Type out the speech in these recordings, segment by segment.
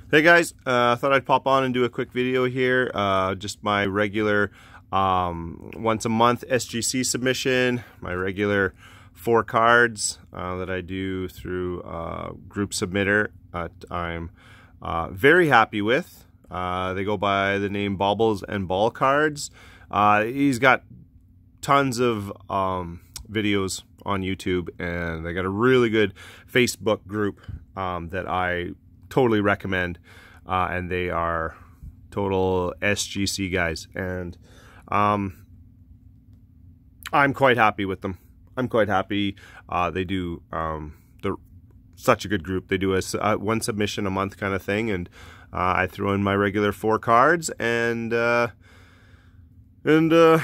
Hey guys, thought I'd pop on and do a quick video here. Just my regular once a month SGC submission, my regular 4 cards that I do through Group Submitter. I'm very happy with. They go by the name Baubles and Ball Cards. He's got tons of videos on YouTube, and they got a really good Facebook group that I totally recommend, and they are total SGC guys, and I'm quite happy with them. I'm quite happy. They do they're such a good group. They do a one submission a month kind of thing, and I throw in my regular 4 cards, and yeah, the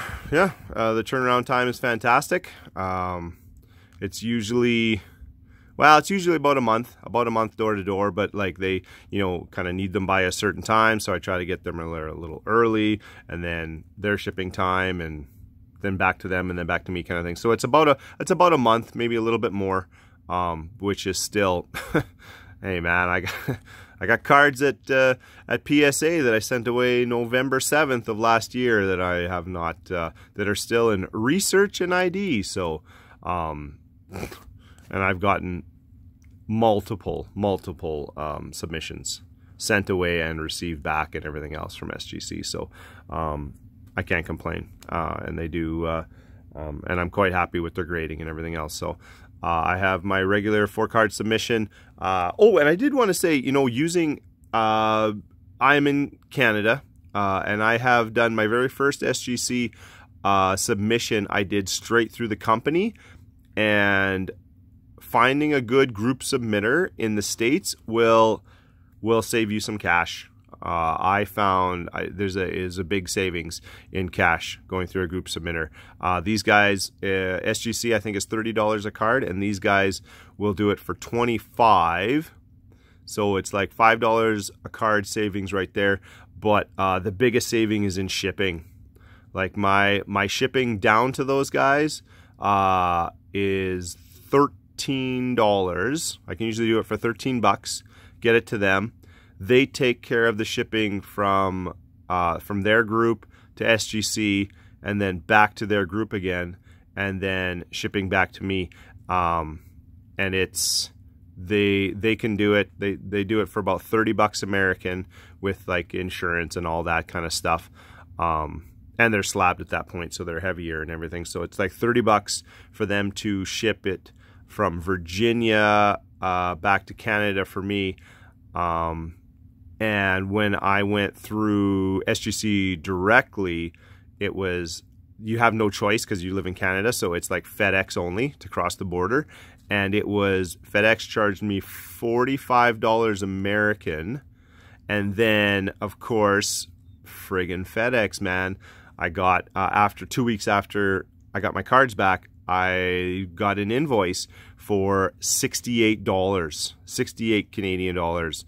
turnaround time is fantastic. It's usually about a month door to door, but like they, kind of need them by a certain time, so I try to get them a little early, and then their shipping time, and then back to them, and then back to me, kind of thing. So it's about a month, maybe a little bit more, which is still, hey man, I got cards at PSA that I sent away November 7th of last year that I have not, that are still in research and ID. So, and I've gotten multiple submissions sent away and received back and everything else from SGC. So I can't complain. And they do, and I'm quite happy with their grading and everything else. So I have my regular 4-card submission. Oh, and I did want to say, using, I'm in Canada, and I have done my very first SGC submission. I did straight through the company, and finding a good group submitter in the States will save you some cash. I found there's a big savings in cash going through a group submitter. These guys, SGC, I think is $30 a card, and these guys will do it for $25. So it's like $5 a card savings right there. But the biggest saving is in shipping. Like my shipping down to those guys is $13. I can usually do it for 13 bucks, get it to them. They take care of the shipping from their group to SGC, and then back to their group again, and then shipping back to me. And it's they can do it. They do it for about 30 bucks American with like insurance and all that kind of stuff. And they're slabbed at that point, so they're heavier and everything. So it's like 30 bucks for them to ship it from Virginia back to Canada for me. And when I went through SGC directly, it was, you have no choice because you live in Canada, so it's like FedEx only to cross the border. And it was, FedEx charged me $45 American. And then, of course, friggin' FedEx, man, I got, after 2 weeks after I got my cards back, I got an invoice for $68, 68 Canadian dollars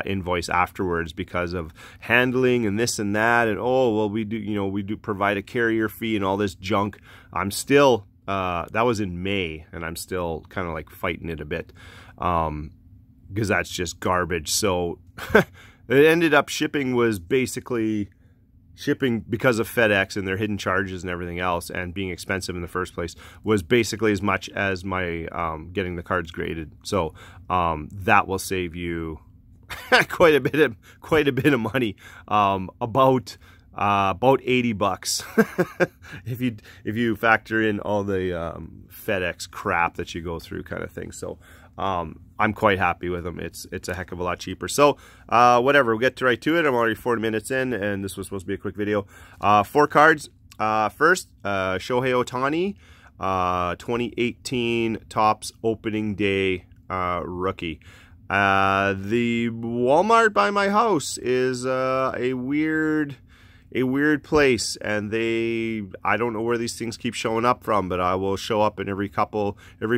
invoice afterwards because of handling and this and that, and oh well, we do provide a carrier fee and all this junk. I'm still that was in May, and I'm still kind of like fighting it a bit because that's just garbage. So it ended up shipping was basically shipping because of FedEx and their hidden charges and everything else, and being expensive in the first place, was basically as much as my getting the cards graded. So that will save you quite a bit of money, about 80 bucks if you factor in all the FedEx crap that you go through, kind of thing. So I'm quite happy with them. It's a heck of a lot cheaper. So whatever, we'll get right to it. I'm already 40 minutes in, and this was supposed to be a quick video. 4 cards. First, Shohei Ohtani, 2018 Topps opening day rookie. The Walmart by my house is a weird place, and I don't know where these things keep showing up from, but I will show up in every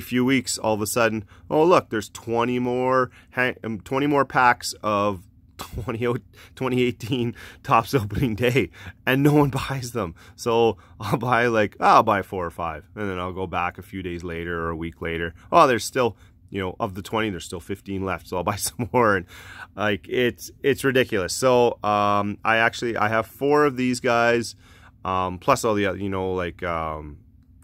few weeks. All of a sudden, oh look, there's 20 more packs of 2018 Topps opening day, and no one buys them. So I'll buy 4 or 5, and then I'll go back a few days later or a week later. Oh, there's still you know, of the 20, there's still 15 left, so I'll buy some more. And like, it's ridiculous. So I have 4 of these guys, plus all the other, you know, like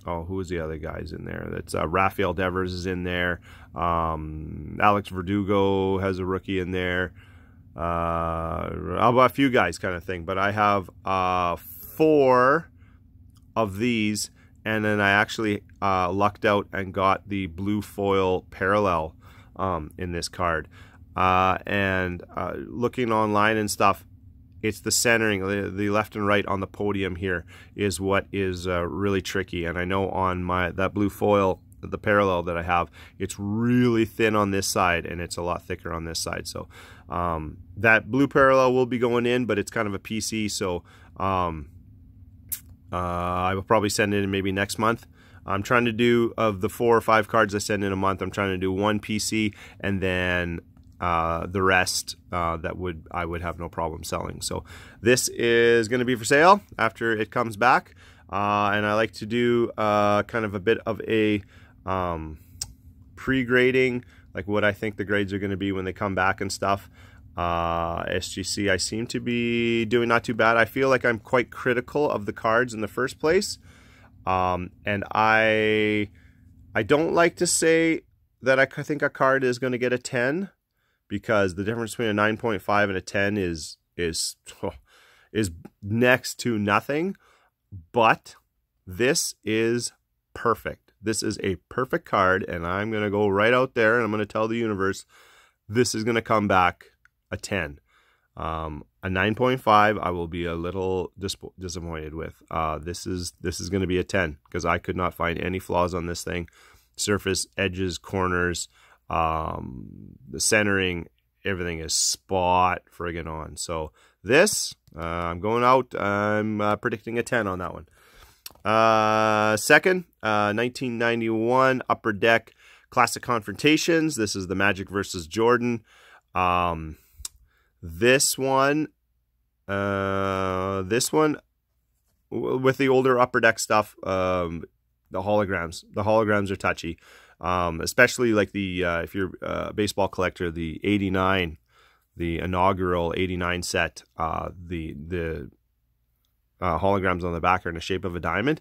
oh, who was the other guys in there? That's Rafael Devers is in there. Alex Verdugo has a rookie in there. A few guys kind of thing. But I have 4 of these, and then I actually lucked out and got the blue foil parallel in this card. And looking online and stuff, it's the centering, the left and right on the podium here is what is really tricky. And I know on that blue foil, the parallel that I have, it's really thin on this side and it's a lot thicker on this side. So that blue parallel will be going in, but it's kind of a PC. So I will probably send it in maybe next month. I'm trying to do, of the 4 or 5 cards I send in a month, I'm trying to do 1 PC, and then the rest I would have no problem selling. So this is going to be for sale after it comes back, and I like to do kind of a bit of a pre-grading, like what I think the grades are going to be when they come back and stuff. SGC, I seem to be doing not too bad. I feel like I'm quite critical of the cards in the first place, and I don't like to say that I think a card is going to get a 10, because the difference between a 9.5 and a 10 is next to nothing. But this is perfect. This is a perfect card, and I'm going to go right out there and I'm going to tell the universe this is going to come back a 10. A 9.5 I will be a little disappointed with. This is going to be a 10, because I could not find any flaws on this thing. Surface, edges, corners, the centering, everything is spot friggin' on. So this, I'm going out, I'm predicting a 10 on that one. Second, 1991 Upper Deck Classic Confrontations. This is the Magic versus Jordan. This one with the older Upper Deck stuff, the holograms are touchy. Especially like the if you're a baseball collector, the 89, the inaugural 89 set, the holograms on the back are in the shape of a diamond.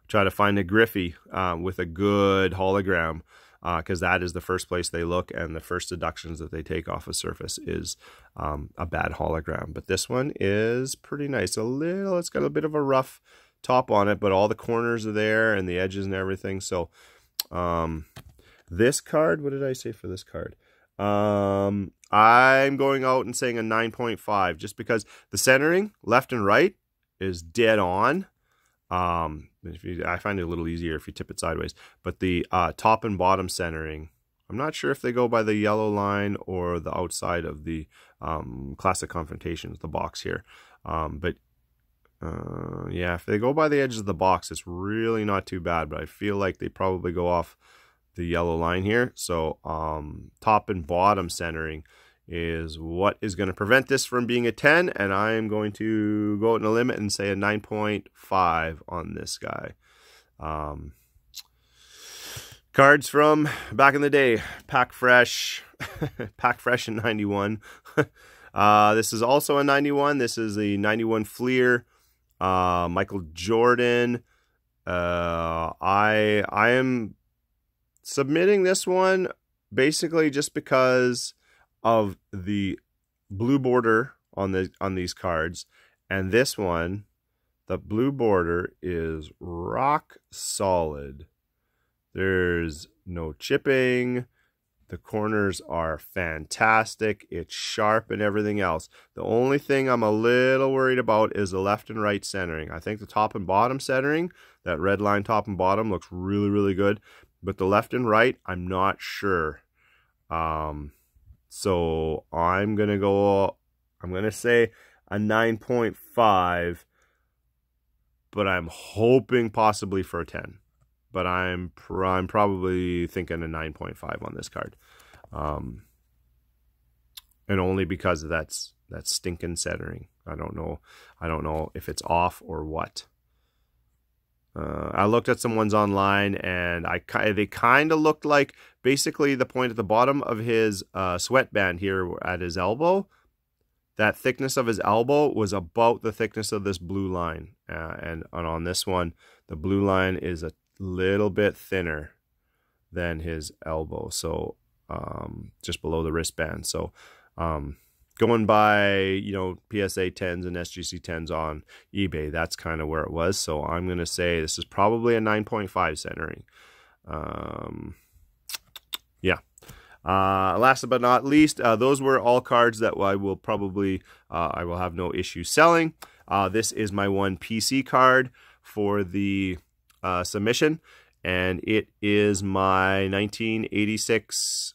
Try to find a Griffey with a good hologram, because that is the first place they look, and the first deductions that they take off a surface is a bad hologram. But this one is pretty nice. It's got a bit of a rough top on it, but all the corners are there and the edges and everything. So this card, what did I say for this card? I'm going out and saying a 9.5, just because the centering left and right is dead on. I find it a little easier if you tip it sideways, but the top and bottom centering, I'm not sure if they go by the yellow line or the outside of the Classic Confrontations, the box here. But yeah, if they go by the edges of the box, it's really not too bad, but I feel like they probably go off the yellow line here. So top and bottom centering is what is going to prevent this from being a 10, and I am going to go out on a limit and say a 9.5 on this guy. Cards from back in the day, Pack Fresh in 91. This is also a 91. This is the 91 Fleer, Michael Jordan. I am submitting this one basically just because of the blue border on these cards, and this one, the blue border is rock solid. There's no chipping. The corners are fantastic. It's sharp and everything else. The only thing I'm a little worried about is the left and right centering. I think the top and bottom centering, that red line top and bottom, looks really, really good. But the left and right, I'm not sure. So I'm going to say a 9.5, but I'm hoping possibly for a 10. But I'm probably thinking a 9.5 on this card. And only because of that stinking centering. I don't know if it's off or what. I looked at some ones online, and they kind of looked like basically the point at the bottom of his sweatband here at his elbow. That thickness of his elbow was about the thickness of this blue line. And on this one, the blue line is a little bit thinner than his elbow. So just below the wristband. So going by, you know, PSA 10s and SGC 10s on eBay, that's kind of where it was. So I'm going to say this is probably a 9.5 centering. Yeah. Last but not least, those were all cards that I will probably, I will have no issue selling. This is my one PC card for the submission, and it is my 1986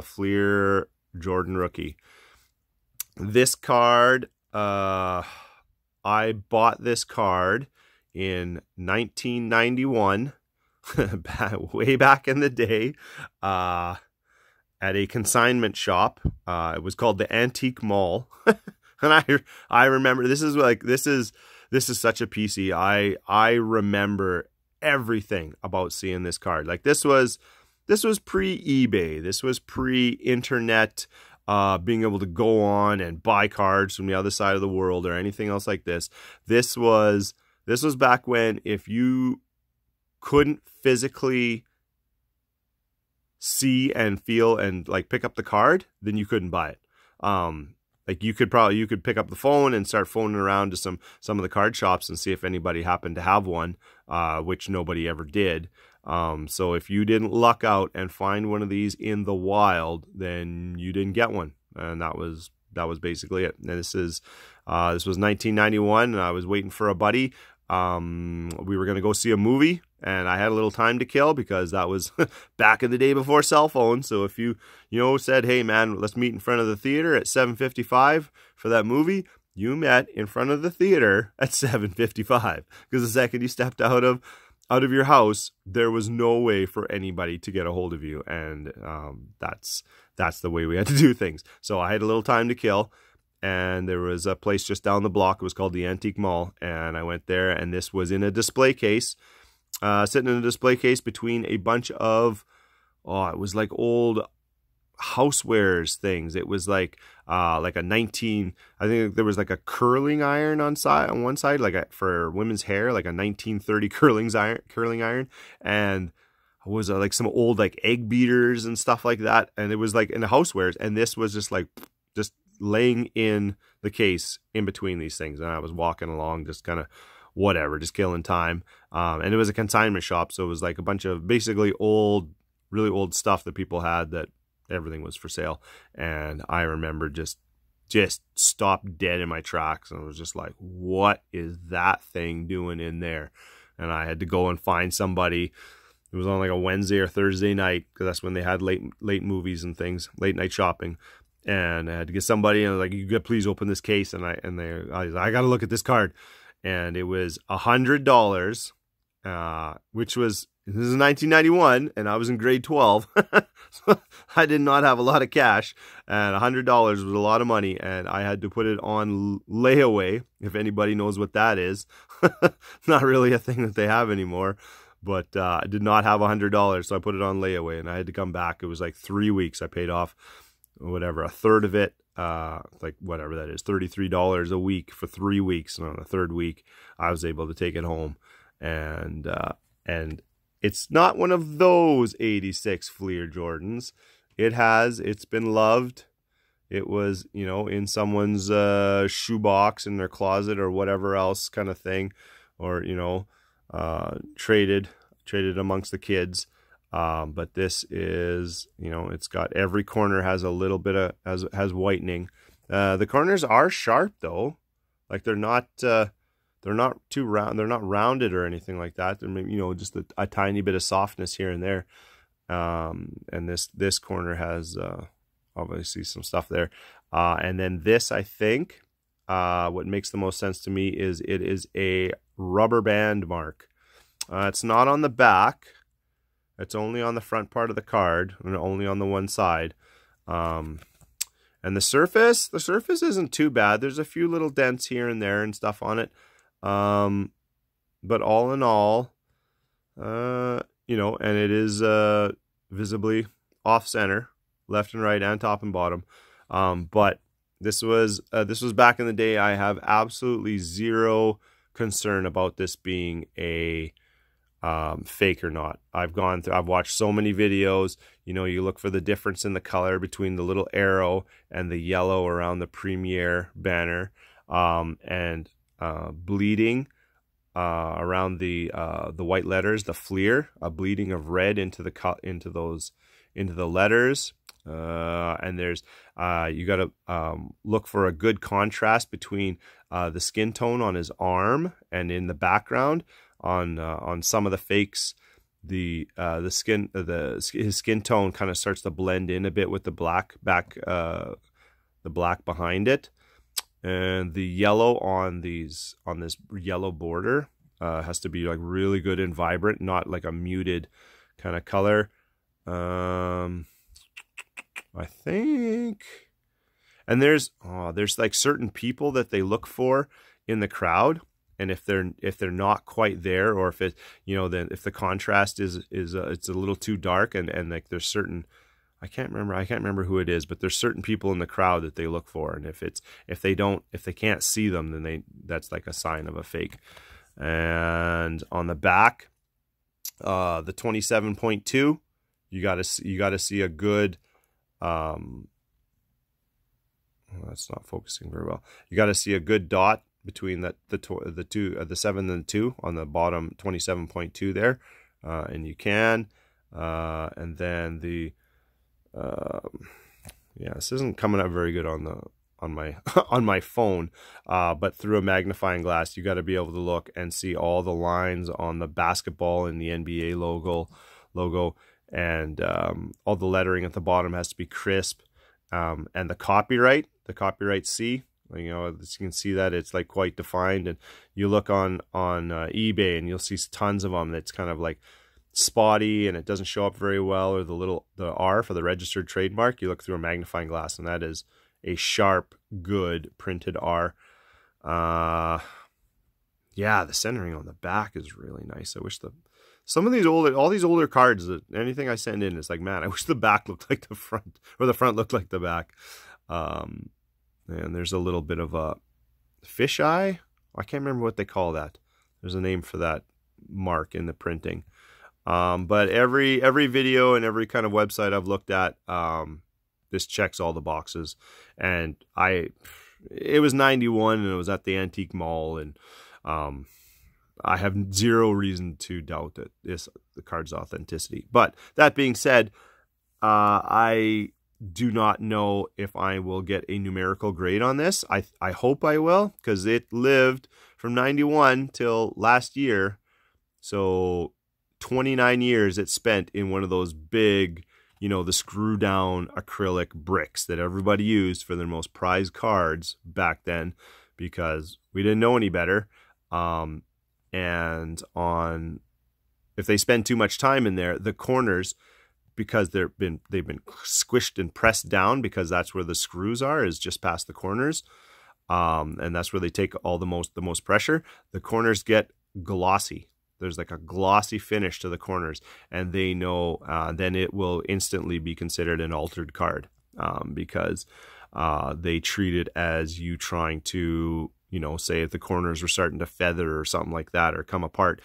Fleer Jordan rookie. This card, I bought this card in 1991, way back in the day, at a consignment shop. It was called the Antique Mall. And I remember, this is such a PC. I remember everything about seeing this card. Like this was pre-eBay. This was pre-internet, being able to go on and buy cards from the other side of the world or anything else like this. This was back when if you couldn't physically see and feel and like pick up the card, then you couldn't buy it. Like you could pick up the phone and start phoning around to some of the card shops and see if anybody happened to have one, which nobody ever did. So if you didn't luck out and find one of these in the wild, then you didn't get one, and that was basically it. And this was 1991, and I was waiting for a buddy. We were going to go see a movie, and I had a little time to kill because that was back in the day before cell phones. So if you said, hey man, let's meet in front of the theater at 7:55 for that movie, you met in front of the theater at 7:55, because the second you stepped out of your house, there was no way for anybody to get a hold of you. And that's the way we had to do things. So I had a little time to kill, and there was a place just down the block. It was called the Antique Mall, and I went there, and this was in a display case, sitting in a display case between a bunch of, it was like old housewares things. It was like a I think there was like a curling iron on one side, like for women's hair, like a 1930 curling iron, and it was like some old like egg beaters and stuff like that. And it was like in the housewares, and this was just laying in the case in between these things. And I was walking along, just kind of whatever, just killing time. And it was a consignment shop, so it was like a bunch of basically really old stuff that people had, that everything was for sale. And I remember just stopped dead in my tracks, and I was just like, what is that thing doing in there? And I had to go and find somebody. It was on like a Wednesday or Thursday night, because that's when they had late movies and things, late night shopping. And I had to get somebody, and I was like, you could please open this case. And I got to look at this card. And it was $100, which was, this is 1991, and I was in grade 12. So I did not have a lot of cash, and $100 was a lot of money, and I had to put it on layaway, if anybody knows what that is. Not really a thing that they have anymore, but I did not have $100, so I put it on layaway, and I had to come back. It was like 3 weeks. I paid off, whatever, a third of it, like whatever that is, $33 a week for 3 weeks, and on the third week, I was able to take it home, and it's not one of those 86 Fleer Jordans. It's been loved. It was, in someone's shoebox in their closet or whatever else kind of thing, or, traded amongst the kids. But this is, it's got, every corner has a little bit of, has whitening. The corners are sharp though. Like they're not too round. They're not rounded or anything like that. They're maybe, just a tiny bit of softness here and there. And this corner has obviously some stuff there. And then this, I think, what makes the most sense to me is it is a rubber band mark. It's not on the back. It's only on the front part of the card, and only on the one side. And the surface isn't too bad. There's a few little dents here and there and stuff on it. but all in all, you know, and it is visibly off center, left and right, and top and bottom. But this was back in the day. I have absolutely zero concern about this being a fake or not. I've watched so many videos. You know, you look for the difference in the color between the little arrow and the yellow around the Premier banner, and bleeding around the white letters, the Fleer, a bleeding of red into the letters. And there's you got to look for a good contrast between the skin tone on his arm and in the background. On some of the fakes, his skin tone kind of starts to blend in a bit with the black behind it, and the yellow on this yellow border has to be like really good and vibrant, not like a muted kind of color. I think, and there's like certain people that they look for in the crowd, and if they're not quite there, or if it, you know, then if the contrast is it's a little too dark, and like there's certain, I can't remember who it is, but there's certain people in the crowd that they look for, and if they can't see them, then that's like a sign of a fake. And on the back, the 27.2, you gotta see a good, that's not focusing very well. You got to see a good dot between the 7 and the 2 on the bottom 27.2 there, and you can, and then the yeah, this isn't coming up very good on my on my phone, but through a magnifying glass you got to be able to look and see all the lines on the basketball and the NBA logo, and all the lettering at the bottom has to be crisp, and the copyright C, you know, you can see that it's like quite defined. And you look on eBay and you'll see tons of them that's kind of like spotty and it doesn't show up very well, or the R for the registered trademark, you look through a magnifying glass and that is a sharp, good printed R. Yeah, the centering on the back is really nice. I wish all these older cards, that anything I send in, it's like, man, I wish the back looked like the front, or the front looked like the back. And there's a little bit of a fisheye. I can't remember what they call that. There's a name for that mark in the printing. But every video and every kind of website I've looked at, this checks all the boxes. And it was 91 and it was at the Antique Mall, and I have zero reason to doubt that the card's authenticity. But that being said, I do not know if I will get a numerical grade on this. I hope I will, because it lived from 91 till last year. So 29 years it spent in one of those big, you know, the screw down acrylic bricks that everybody used for their most prized cards back then, because we didn't know any better. And if they spend too much time in there, the corners, because they've been squished and pressed down, because that's where the screws are, is just past the corners, and that's where they take all the most pressure. The corners get glossy. There's like a glossy finish to the corners, and they know then it will instantly be considered an altered card, because they treat it as you trying to, you know, say if the corners were starting to feather or something like that, or come apart,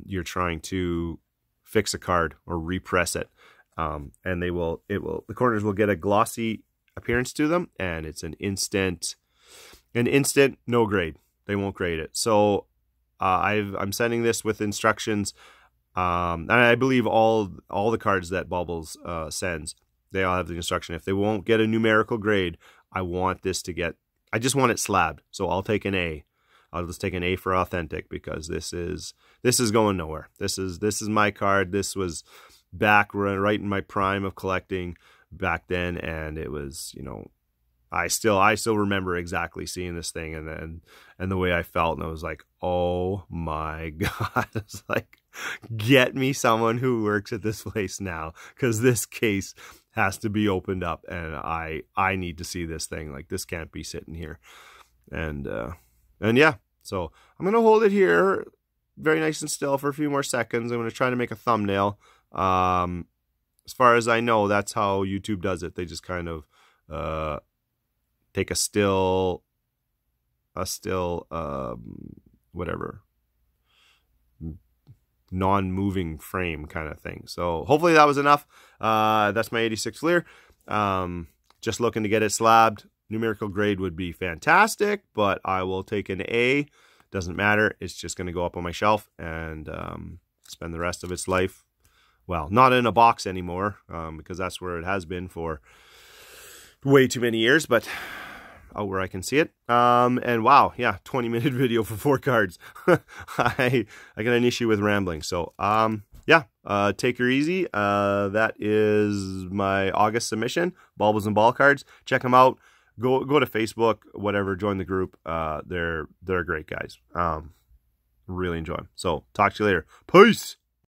you're trying to fix a card or repress it. And the corners will get a glossy appearance to them, and it's an instant no grade. They won't grade it. So I'm sending this with instructions, and I believe all the cards that Baubles sends, they all have the instruction. If they won't get a numerical grade, I just want it slabbed. So I'll take an A. I'll just take an A for authentic, because this is going nowhere. This is my card. This was back right in my prime of collecting back then, and it was, you know, I still remember exactly seeing this thing and the way I felt, and I was like, oh my god. It's like, get me someone who works at this place now, because this case has to be opened up, and I need to see this thing. Like, this can't be sitting here. And yeah, so I'm gonna hold it here very nice and still for a few more seconds. I'm going to try to make a thumbnail. As far as I know, that's how YouTube does it. They just kind of take a still, whatever, non-moving frame kind of thing. So hopefully that was enough. That's my 86 Fleer. Just looking to get it slabbed. Numerical grade would be fantastic, but I will take an A. Doesn't matter. It's just going to go up on my shelf and spend the rest of its life, well, not in a box anymore, because that's where it has been for way too many years, but out where I can see it. And wow, yeah, 20-minute video for 4 cards. I got an issue with rambling. So yeah, take her easy. That is my August submission, Baubles and Ball cards. Check them out. Go to Facebook, whatever, join the group. They're great guys. Really enjoy them. So talk to you later. Peace.